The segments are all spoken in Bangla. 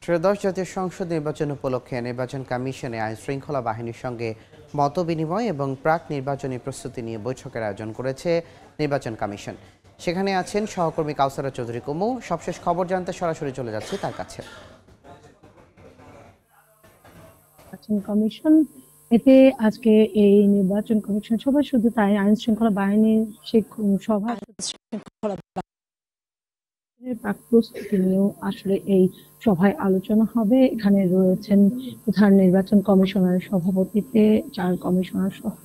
ত্রয়োদশ জাতীয় সংসদ নির্বাচন উপলক্ষে নির্বাচন কমিশনে আইন শৃঙ্খলা বাহিনীর সঙ্গে মতবিনিময় এবং প্রাক নির্বাচনী প্রস্তুতি নিয়ে বৈঠকের আয়োজন করেছে নির্বাচন কমিশন। সেখানে আছেন সহকর্মী কাউসারা চৌধুরী কুমু। সবশেষ খবর জানতে সরাসরি চলে যাচ্ছি তার কাছে। কমিশন এতে আজকে এই নির্বাচন কমিশন সভা শুধু তাই আইন শৃঙ্খলা বাহিনীর সভা প্রস্তুতি নিয়েও আসলে এই সভায় আলোচনা হবে। এখানে রয়েছেন প্রধান নির্বাচন কমিশনারের সভাপতিত্বে 4 কমিশনার সহ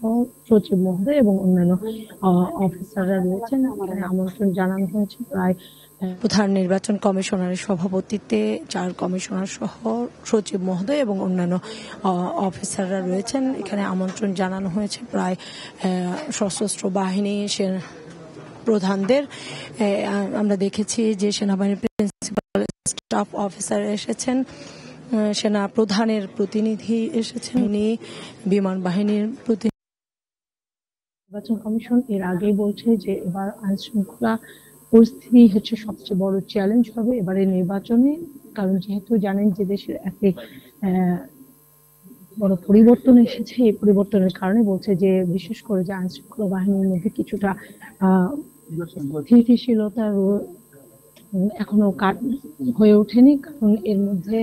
সচিব মহোদয় এবং অন্যান্য অফিসাররা রয়েছেন। আমাদের আমন্ত্রণ জানানো হয়েছে প্রায় প্রধান নির্বাচন কমিশনারের সভাপতিত্বে 4 কমিশনার সহ সচিব মহোদয় এবং অন্যান্য অফিসাররা রয়েছেন। এখানে আমন্ত্রণ জানানো হয়েছে প্রায় সশস্ত্র বাহিনী প্রধানদের। আমরা দেখেছি যে সেনাবাহিনীর প্রিন্সিপাল স্টাফ অফিসার এসেছেন, সেনা প্রধানের প্রতিনিধি এসেছেন, উনি বিমান বাহিনীর প্রতিনিধি। নির্বাচন কমিশন এর আগেই বলছে যে এবার আইন শৃঙ্খলা পরিস্থিতি হচ্ছে সবচেয়ে বড় চ্যালেঞ্জ হবে এবারে নির্বাচনে, কারণ যেহেতু জানেন যে দেশের একটি বড় পরিবর্তন এসেছে। এই পরিবর্তনের কারণে বলছে যে বিশেষ করে যে আইন শৃঙ্খলা বাহিনীর মধ্যে কিছুটা স্থিতিশীলতা এখনো হয়ে ওঠেনি, কারণ এর মধ্যে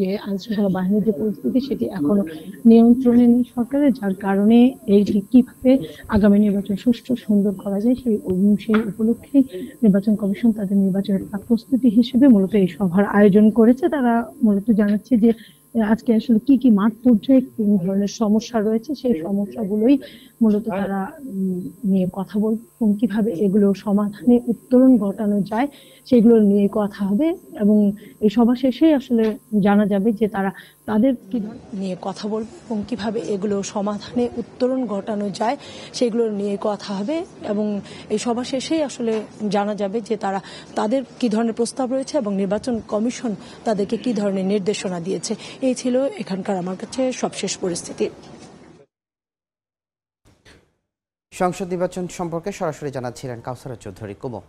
যে আইন শৃঙ্খলা বাহিনীর যে পরিস্থিতি সেটি এখনো নিয়ন্ত্রণে নেই সরকারের, যার কারণে এই কিভাবে আগামী নির্বাচন সুষ্ঠু সুন্দর করা যায় সেই উপলক্ষে নির্বাচন কমিশন তাদের নির্বাচনের প্রস্তুতি হিসেবে মূলত এই সভার আয়োজন করেছে। তারা মূলত জানাচ্ছে যে আজকে আসলে কি কি মাঠ পর্যায়ে কোন ধরনের সমস্যা রয়েছে সেই সমস্যাগুলোই মূলত তারা নিয়ে কথা বলবে এবং কিভাবে এগুলো সমাধানে উত্তরণ ঘটানো যায় সেগুলো নিয়ে কথা হবে। এবং এই সভা শেষে আসলে জানা যাবে যে তারা তাদের কি নিয়ে কথা বলবে এবং কিভাবে এগুলো সমাধানে উত্তরণ ঘটানো যায় সেগুলো নিয়ে কথা হবে। এবং এই সভা শেষেই আসলে জানা যাবে যে তারা তাদের কি ধরনের প্রস্তাব রয়েছে এবং নির্বাচন কমিশন তাদেরকে কি ধরনের নির্দেশনা দিয়েছে। এই ছিল এখানকার আমার কাছে সবশেষ পরিস্থিতি। সংসদ নির্বাচন সম্পর্কে সরাসরি জানাচ্ছিলেন কাউসারা চৌধুরী কুমু।